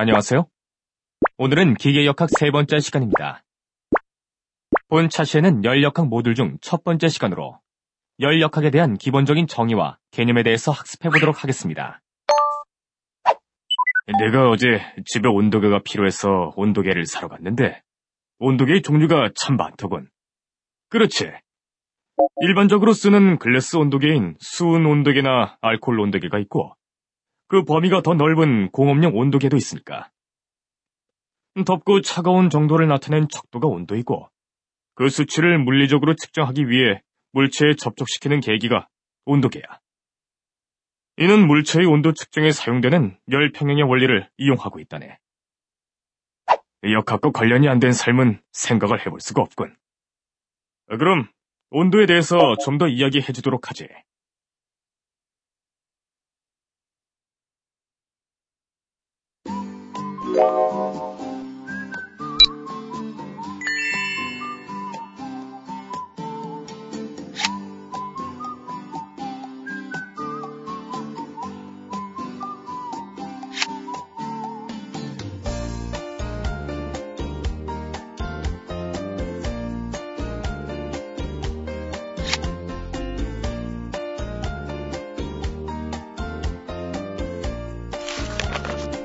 안녕하세요. 오늘은 기계역학 세 번째 시간입니다. 본 차시에는 열역학 모듈 중 첫 번째 시간으로 열역학에 대한 기본적인 정의와 개념에 대해서 학습해보도록 하겠습니다. 내가 어제 집에 온도계가 필요해서 온도계를 사러 갔는데 온도계의 종류가 참 많더군. 그렇지. 일반적으로 쓰는 글래스 온도계인 수은 온도계나 알코올 온도계가 있고 그 범위가 더 넓은 공업용 온도계도 있으니까. 덥고 차가운 정도를 나타낸 척도가 온도이고 그 수치를 물리적으로 측정하기 위해 물체에 접촉시키는 계기가 온도계야. 이는 물체의 온도 측정에 사용되는 열평형의 원리를 이용하고 있다네. 역학과 관련이 안 된 삶은 생각을 해볼 수가 없군. 그럼 온도에 대해서 좀 더 이야기해 주도록 하지.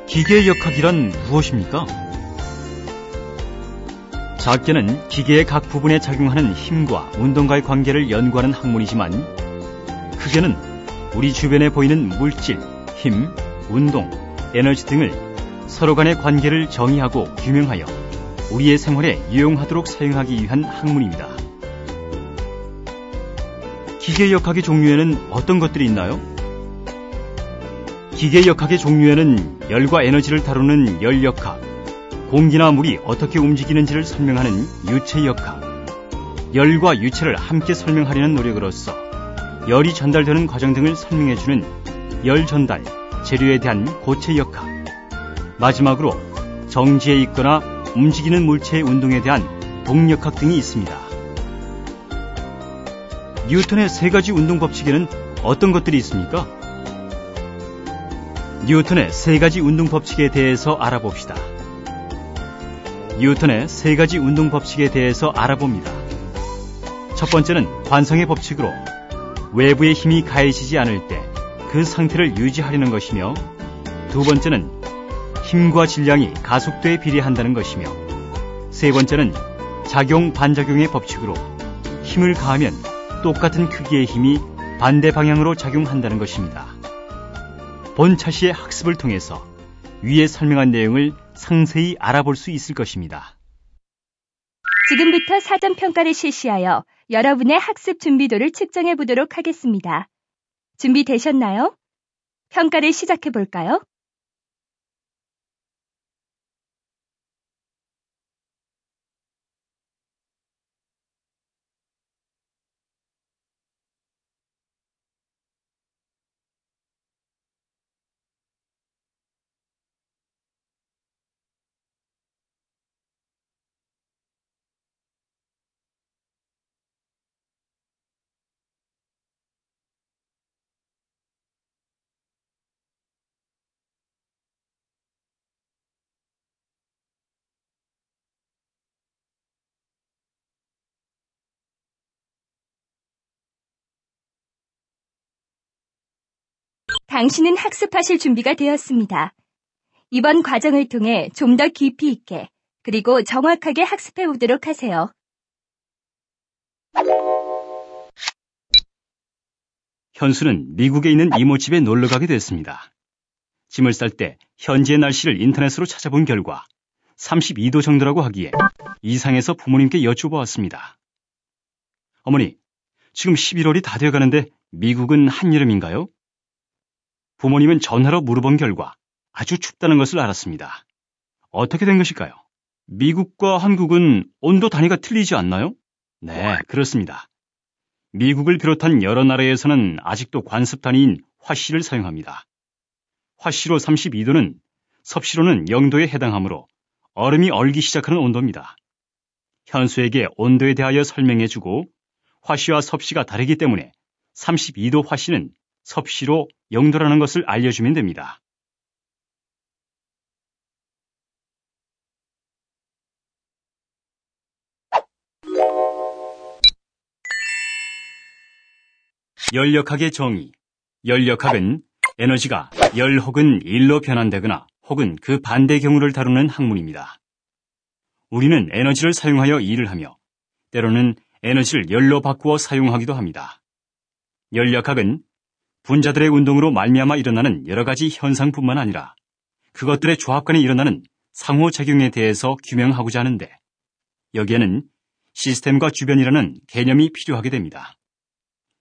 기계역학이란 무엇입니까? 작계는 기계의 각 부분에 작용하는 힘과 운동과의 관계를 연구하는 학문이지만 크게는 우리 주변에 보이는 물질, 힘, 운동, 에너지 등을 서로 간의 관계를 정의하고 규명하여 우리의 생활에 유용하도록 사용하기 위한 학문입니다. 기계역학의 종류에는 어떤 것들이 있나요? 기계역학의 종류에는 열과 에너지를 다루는 열역학, 공기나 물이 어떻게 움직이는지를 설명하는 유체역학, 열과 유체를 함께 설명하려는 노력으로서 열이 전달되는 과정 등을 설명해주는 열전달, 재료에 대한 고체역학, 마지막으로 정지해 있거나 움직이는 물체의 운동에 대한 동력학 등이 있습니다. 뉴턴의 세 가지 운동 법칙에는 어떤 것들이 있습니까? 뉴턴의 세 가지 운동 법칙에 대해서 알아봅시다. 뉴턴의 세 가지 운동 법칙에 대해서 알아봅니다. 첫 번째는 관성의 법칙으로 외부의 힘이 가해지지 않을 때 그 상태를 유지하려는 것이며, 두 번째는 힘과 질량이 가속도에 비례한다는 것이며, 세 번째는 작용 반작용의 법칙으로 힘을 가하면 똑같은 크기의 힘이 반대 방향으로 작용한다는 것입니다. 본 차시의 학습을 통해서 위에 설명한 내용을 상세히 알아볼 수 있을 것입니다. 지금부터 사전평가를 실시하여 여러분의 학습 준비도를 측정해 보도록 하겠습니다. 준비되셨나요? 평가를 시작해 볼까요? 당신은 학습하실 준비가 되었습니다. 이번 과정을 통해 좀 더 깊이 있게 그리고 정확하게 학습해 보도록 하세요. 현수는 미국에 있는 이모 집에 놀러 가게 됐습니다. 짐을 쌀 때 현지의 날씨를 인터넷으로 찾아본 결과 32도 정도라고 하기에 이상해서 부모님께 여쭤보았습니다. 어머니, 지금 11월이 다 되어가는데 미국은 한여름인가요? 부모님은 전화로 물어본 결과 아주 춥다는 것을 알았습니다. 어떻게 된 것일까요? 미국과 한국은 온도 단위가 틀리지 않나요? 네, 그렇습니다. 미국을 비롯한 여러 나라에서는 아직도 관습 단위인 화씨를 사용합니다. 화씨로 32도는 섭씨로는 0도에 해당하므로 얼음이 얼기 시작하는 온도입니다. 현수에게 온도에 대하여 설명해주고 화씨와 섭씨가 다르기 때문에 32도 화씨는 섭씨로 0도라는 것을 알려주면 됩니다. 열역학의 정의. 열역학은 에너지가 열 혹은 일로 변환되거나 혹은 그 반대 경우를 다루는 학문입니다. 우리는 에너지를 사용하여 일을 하며 때로는 에너지를 열로 바꾸어 사용하기도 합니다. 열역학은 분자들의 운동으로 말미암아 일어나는 여러 가지 현상뿐만 아니라 그것들의 조합 간에 일어나는 상호작용에 대해서 규명하고자 하는데 여기에는 시스템과 주변이라는 개념이 필요하게 됩니다.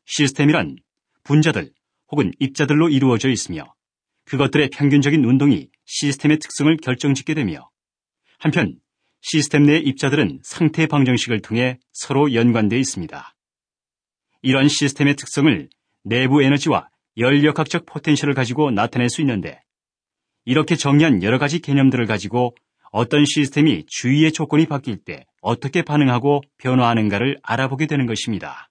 시스템이란 분자들 혹은 입자들로 이루어져 있으며 그것들의 평균적인 운동이 시스템의 특성을 결정짓게 되며 한편 시스템 내의 입자들은 상태 방정식을 통해 서로 연관되어 있습니다. 이러한 시스템의 특성을 내부 에너지와 열역학적 포텐셜을 가지고 나타낼 수 있는데 이렇게 정의한 여러 가지 개념들을 가지고 어떤 시스템이 주위의 조건이 바뀔 때 어떻게 반응하고 변화하는가를 알아보게 되는 것입니다.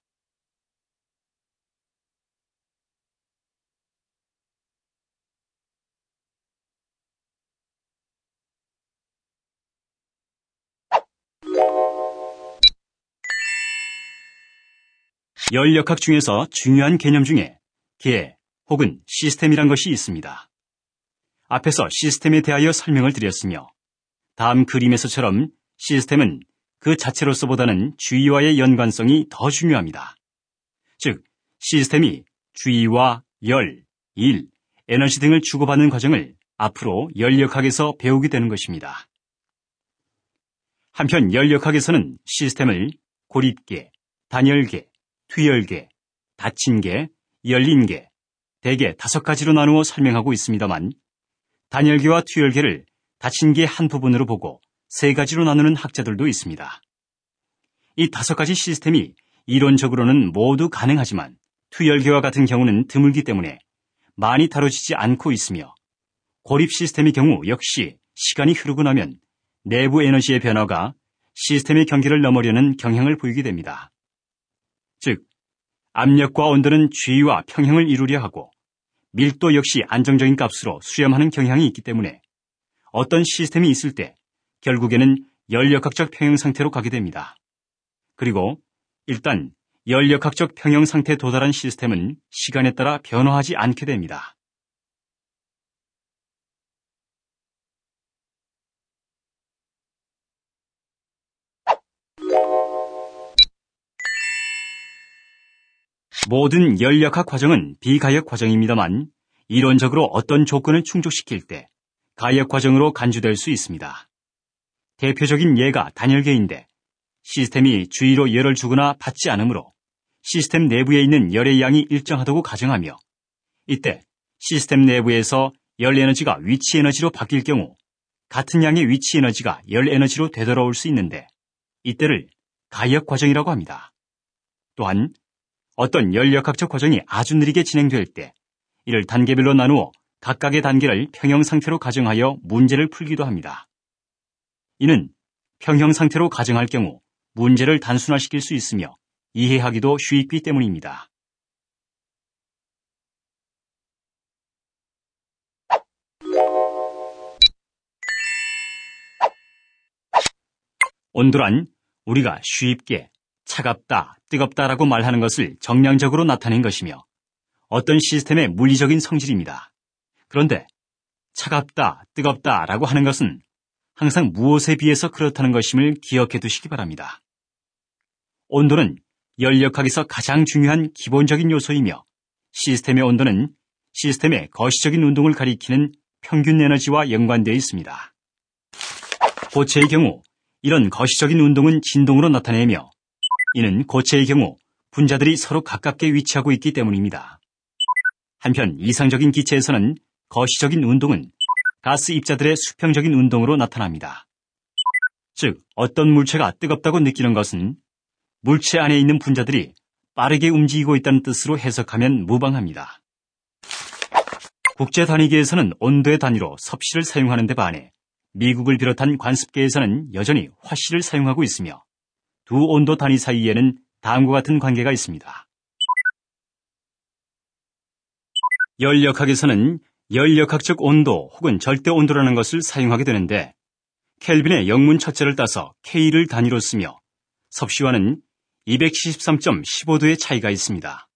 열역학 중에서 중요한 개념 중에 개 혹은 시스템이란 것이 있습니다. 앞에서 시스템에 대하여 설명을 드렸으며 다음 그림에서처럼 시스템은 그 자체로서보다는 주위와의 연관성이 더 중요합니다. 즉, 시스템이 주위와 열, 일, 에너지 등을 주고받는 과정을 앞으로 열역학에서 배우게 되는 것입니다. 한편 열역학에서는 시스템을 고립계, 단열계, 투열계, 닫힌계, 열린계, 대개 5가지로 나누어 설명하고 있습니다만 단열계와 투열계를 닫힌 계 한 부분으로 보고 3가지로 나누는 학자들도 있습니다. 이 5가지 시스템이 이론적으로는 모두 가능하지만 투열계와 같은 경우는 드물기 때문에 많이 다뤄지지 않고 있으며 고립 시스템의 경우 역시 시간이 흐르고 나면 내부 에너지의 변화가 시스템의 경계를 넘으려는 경향을 보이게 됩니다. 즉, 압력과 온도는 주위와 평형을 이루려 하고 밀도 역시 안정적인 값으로 수렴하는 경향이 있기 때문에 어떤 시스템이 있을 때 결국에는 열역학적 평형 상태로 가게 됩니다. 그리고 일단 열역학적 평형 상태에 도달한 시스템은 시간에 따라 변화하지 않게 됩니다. 모든 열역학 과정은 비가역 과정입니다만 이론적으로 어떤 조건을 충족시킬 때 가역 과정으로 간주될 수 있습니다. 대표적인 예가 단열계인데 시스템이 주위로 열을 주거나 받지 않으므로 시스템 내부에 있는 열의 양이 일정하다고 가정하며 이때 시스템 내부에서 열 에너지가 위치 에너지로 바뀔 경우 같은 양의 위치 에너지가 열 에너지로 되돌아올 수 있는데 이때를 가역 과정이라고 합니다. 또한 어떤 열역학적 과정이 아주 느리게 진행될 때 이를 단계별로 나누어 각각의 단계를 평형 상태로 가정하여 문제를 풀기도 합니다. 이는 평형 상태로 가정할 경우 문제를 단순화시킬 수 있으며 이해하기도 쉽기 때문입니다. 온도란 우리가 쉽게 차갑다, 뜨겁다라고 말하는 것을 정량적으로 나타낸 것이며 어떤 시스템의 물리적인 성질입니다. 그런데 차갑다, 뜨겁다라고 하는 것은 항상 무엇에 비해서 그렇다는 것임을 기억해 두시기 바랍니다. 온도는 열역학에서 가장 중요한 기본적인 요소이며 시스템의 온도는 시스템의 거시적인 운동을 가리키는 평균 에너지와 연관되어 있습니다. 고체의 경우 이런 거시적인 운동은 진동으로 나타내며 이는 고체의 경우 분자들이 서로 가깝게 위치하고 있기 때문입니다. 한편 이상적인 기체에서는 거시적인 운동은 가스 입자들의 수평적인 운동으로 나타납니다. 즉, 어떤 물체가 뜨겁다고 느끼는 것은 물체 안에 있는 분자들이 빠르게 움직이고 있다는 뜻으로 해석하면 무방합니다. 국제단위계에서는 온도의 단위로 섭씨를 사용하는 데 반해 미국을 비롯한 관습계에서는 여전히 화씨를 사용하고 있으며 두 온도 단위 사이에는 다음과 같은 관계가 있습니다. 열역학에서는 열역학적 온도 혹은 절대 온도라는 것을 사용하게 되는데 켈빈의 영문 첫째를 따서 K를 단위로 쓰며 섭씨와는 273.15도의 차이가 있습니다.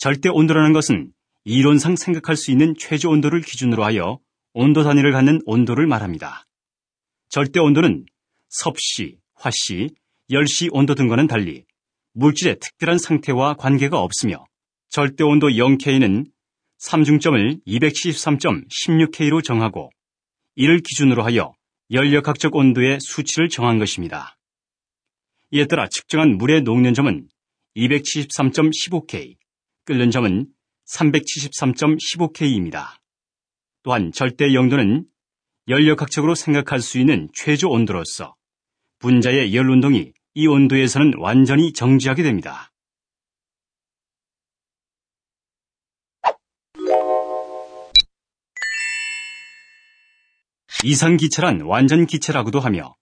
절대 온도라는 것은 이론상 생각할 수 있는 최저 온도를 기준으로 하여 온도 단위를 갖는 온도를 말합니다. 절대 온도는 섭씨, 화씨, 열씨 온도 등과는 달리 물질의 특별한 상태와 관계가 없으며 절대 온도 0K는 삼중점을 273.16K로 정하고 이를 기준으로 하여 열역학적 온도의 수치를 정한 것입니다. 이에 따라 측정한 물의 녹는점은 273.15K, 끓는 점은 373.15K입니다. 또한 절대 영도는 열역학적으로 생각할 수 있는 최저 온도로서 분자의 열 운동이 이 온도에서는 완전히 정지하게 됩니다. 이상기체란 완전기체라고도 하며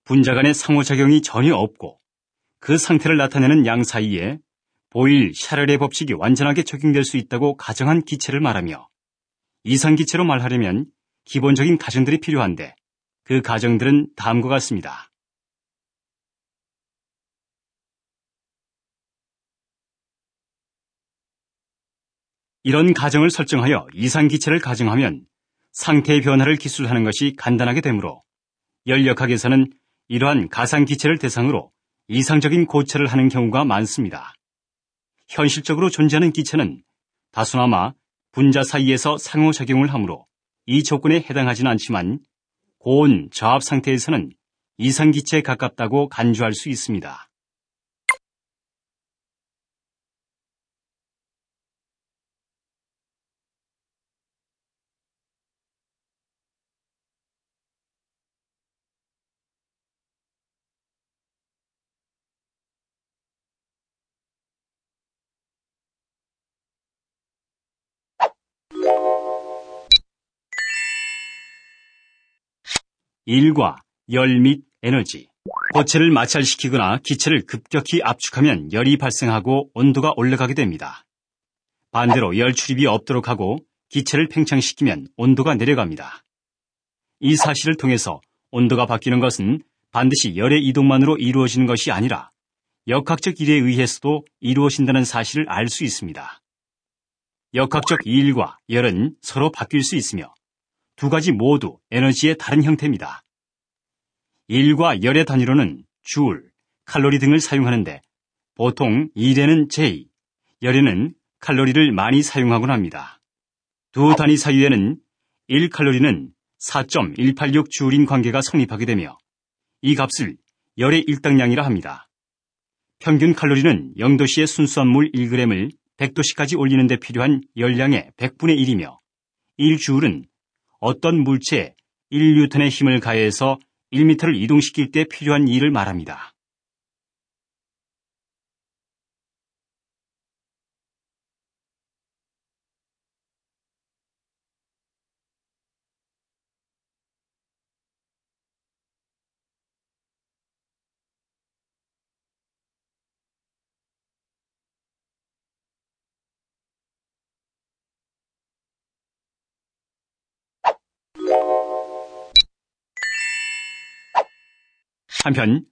분자 간의 상호작용이 전혀 없고 그 상태를 나타내는 양 사이에 보일-샤를의 법칙이 완전하게 적용될 수 있다고 가정한 기체를 말하며 이상기체로 말하려면 기본적인 가정들이 필요한데 그 가정들은 다음과 같습니다. 이런 가정을 설정하여 이상기체를 가정하면 상태의 변화를 기술하는 것이 간단하게 되므로 열역학에서는 이러한 가상기체를 대상으로 이상적인 고찰을 하는 경우가 많습니다. 현실적으로 존재하는 기체는 다소나마 분자 사이에서 상호작용을 하므로 이 조건에 해당하지는 않지만 고온 저압 상태에서는 이상기체에 가깝다고 간주할 수 있습니다. 일과 열 및 에너지. 고체를 마찰시키거나 기체를 급격히 압축하면 열이 발생하고 온도가 올라가게 됩니다. 반대로 열 출입이 없도록 하고 기체를 팽창시키면 온도가 내려갑니다. 이 사실을 통해서 온도가 바뀌는 것은 반드시 열의 이동만으로 이루어지는 것이 아니라 역학적 일에 의해서도 이루어진다는 사실을 알 수 있습니다. 역학적 일과 열은 서로 바뀔 수 있으며 두 가지 모두 에너지의 다른 형태입니다. 일과 열의 단위로는 줄, 칼로리 등을 사용하는데 보통 일에는 J, 열에는 칼로리를 많이 사용하곤 합니다. 두 단위 사이에는 1칼로리는 4.186줄인 관계가 성립하게 되며 이 값을 열의 일당량이라 합니다. 평균 칼로리는 0도씨의 순수한 물 1g을 100도씨까지 올리는 데 필요한 열량의 100분의 1이며 1줄은 어떤 물체에 1뉴턴의 힘을 가해서 1m를 이동시킬 때 필요한 일을 말합니다. 한편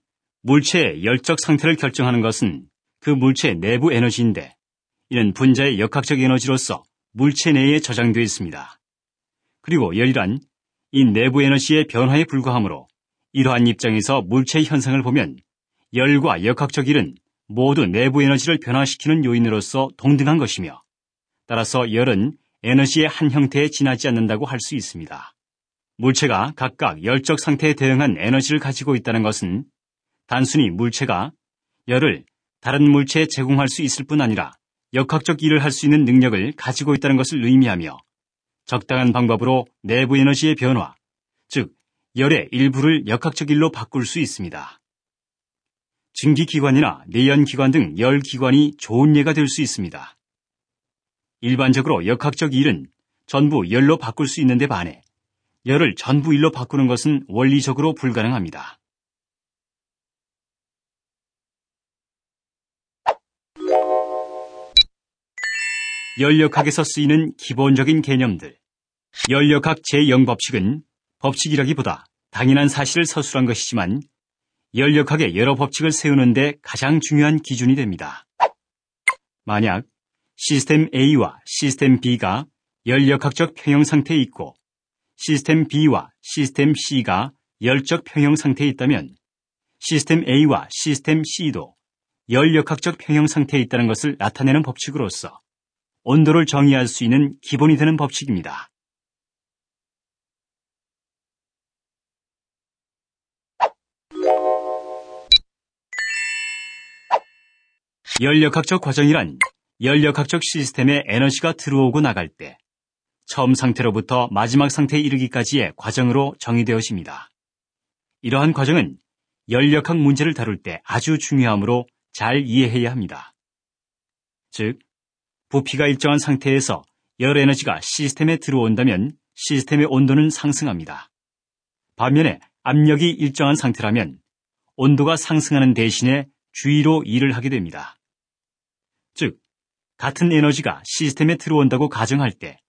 물체의 열적 상태를 결정하는 것은 그 물체의 내부 에너지인데 이는 분자의 역학적 에너지로서 물체 내에 저장되어 있습니다. 그리고 열이란 이 내부 에너지의 변화에 불과하므로 이러한 입장에서 물체의 현상을 보면 열과 역학적 일은 모두 내부 에너지를 변화시키는 요인으로서 동등한 것이며 따라서 열은 에너지의 한 형태에 지나지 않는다고 할 수 있습니다. 물체가 각각 열적 상태에 대응한 에너지를 가지고 있다는 것은 단순히 물체가 열을 다른 물체에 제공할 수 있을 뿐 아니라 역학적 일을 할 수 있는 능력을 가지고 있다는 것을 의미하며 적당한 방법으로 내부 에너지의 변화, 즉 열의 일부를 역학적 일로 바꿀 수 있습니다. 증기기관이나 내연기관 등 열기관이 좋은 예가 될 수 있습니다. 일반적으로 역학적 일은 전부 열로 바꿀 수 있는데 반해 열을 전부 일로 바꾸는 것은 원리적으로 불가능합니다. 열역학에서 쓰이는 기본적인 개념들. 열역학 제0법칙은 법칙이라기보다 당연한 사실을 서술한 것이지만 열역학의 여러 법칙을 세우는 데 가장 중요한 기준이 됩니다. 만약 시스템 A와 시스템 B가 열역학적 평형 상태에 있고 시스템 B와 시스템 C가 열적 평형 상태에 있다면 시스템 A와 시스템 C도 열역학적 평형 상태에 있다는 것을 나타내는 법칙으로서 온도를 정의할 수 있는 기본이 되는 법칙입니다. 열역학적 과정이란 열역학적 시스템에 에너지가 들어오고 나갈 때 처음 상태로부터 마지막 상태에 이르기까지의 과정으로 정의되어집니다. 이러한 과정은 열역학 문제를 다룰 때 아주 중요하므로 잘 이해해야 합니다. 즉, 부피가 일정한 상태에서 열 에너지가 시스템에 들어온다면 시스템의 온도는 상승합니다. 반면에 압력이 일정한 상태라면 온도가 상승하는 대신에 주의로 일을 하게 됩니다. 즉, 같은 에너지가 시스템에 들어온다고 가정할 때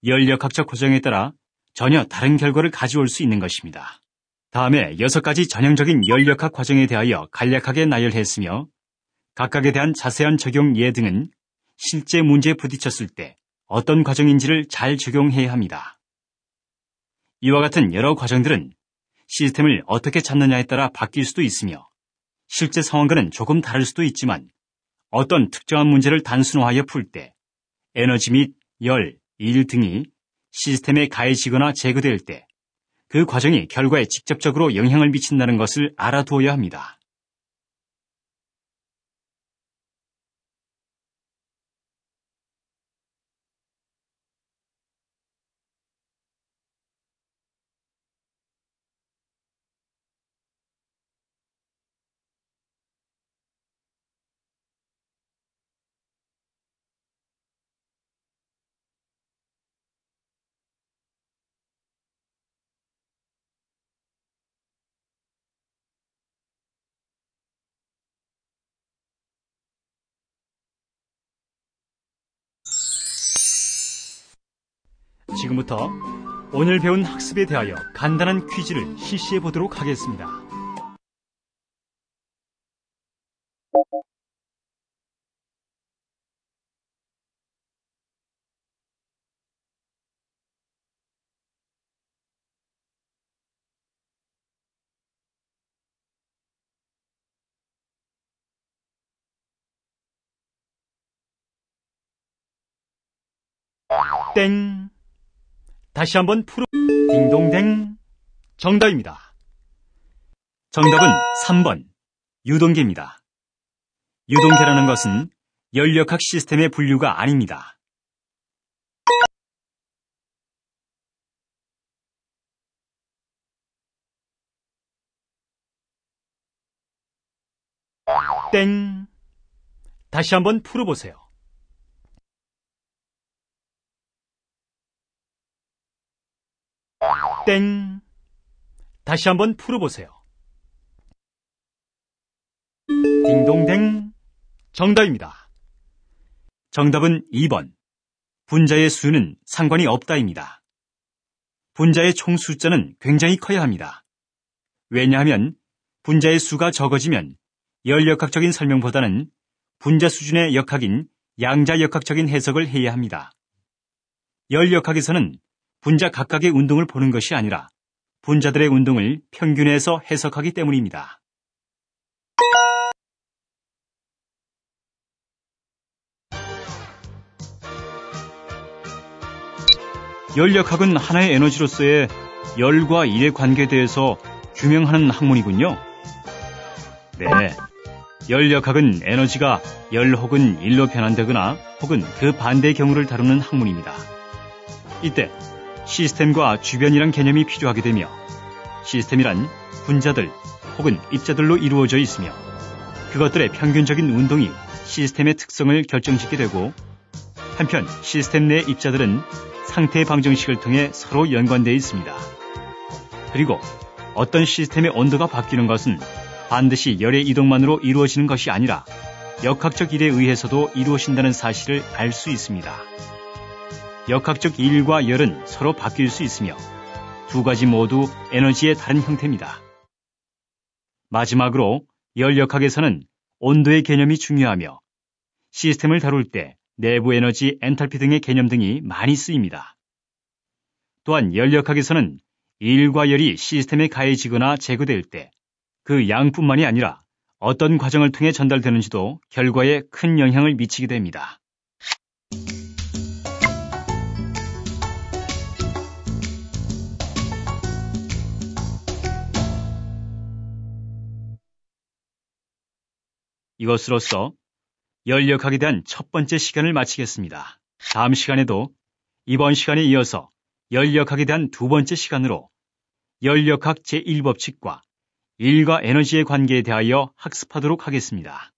열역학적 과정에 따라 전혀 다른 결과를 가져올 수 있는 것입니다. 다음에 6가지 전형적인 열역학 과정에 대하여 간략하게 나열했으며 각각에 대한 자세한 적용 예 등은 실제 문제에 부딪혔을 때 어떤 과정인지를 잘 적용해야 합니다. 이와 같은 여러 과정들은 시스템을 어떻게 찾느냐에 따라 바뀔 수도 있으며 실제 상황과는 조금 다를 수도 있지만 어떤 특정한 문제를 단순화하여 풀 때 에너지 및 열, 일 등이 시스템에 가해지거나 제거될 때 그 과정이 결과에 직접적으로 영향을 미친다는 것을 알아두어야 합니다. 지금부터 오늘 배운 학습에 대하여 간단한 퀴즈를 실시해 보도록 하겠습니다. 땡! 다시 한번 딩동댕. 정답입니다. 정답은 3번 유동계입니다. 유동계라는 것은 열역학 시스템의 분류가 아닙니다. 땡. 다시 한번 풀어보세요. 땡. 다시 한번 풀어보세요. 딩동댕. 정답입니다. 정답은 2번. 분자의 수는 상관이 없다입니다. 분자의 총 숫자는 굉장히 커야 합니다. 왜냐하면 분자의 수가 적어지면 열역학적인 설명보다는 분자 수준의 역학인 양자역학적인 해석을 해야 합니다. 열역학에서는 분자 각각의 운동을 보는 것이 아니라 분자들의 운동을 평균해서 해석하기 때문입니다. 열역학은 하나의 에너지로서의 열과 일의 관계에 대해서 규명하는 학문이군요. 네, 열역학은 에너지가 열 혹은 일로 변환되거나 혹은 그 반대의 경우를 다루는 학문입니다. 이때 시스템과 주변이란 개념이 필요하게 되며 시스템이란 분자들 혹은 입자들로 이루어져 있으며 그것들의 평균적인 운동이 시스템의 특성을 결정짓게 되고 한편 시스템 내 입자들은 상태 방정식을 통해 서로 연관되어 있습니다. 그리고 어떤 시스템의 온도가 바뀌는 것은 반드시 열의 이동만으로 이루어지는 것이 아니라 역학적 일에 의해서도 이루어진다는 사실을 알 수 있습니다. 역학적 일과 열은 서로 바뀔 수 있으며 두 가지 모두 에너지의 다른 형태입니다. 마지막으로 열역학에서는 온도의 개념이 중요하며 시스템을 다룰 때 내부 에너지, 엔탈피 등의 개념 등이 많이 쓰입니다. 또한 열역학에서는 일과 열이 시스템에 가해지거나 제거될 때 그 양뿐만이 아니라 어떤 과정을 통해 전달되는지도 결과에 큰 영향을 미치게 됩니다. 이것으로써 열역학에 대한 첫 번째 시간을 마치겠습니다. 다음 시간에도 이번 시간에 이어서 열역학에 대한 두 번째 시간으로 열역학 제1법칙과 일과 에너지의 관계에 대하여 학습하도록 하겠습니다.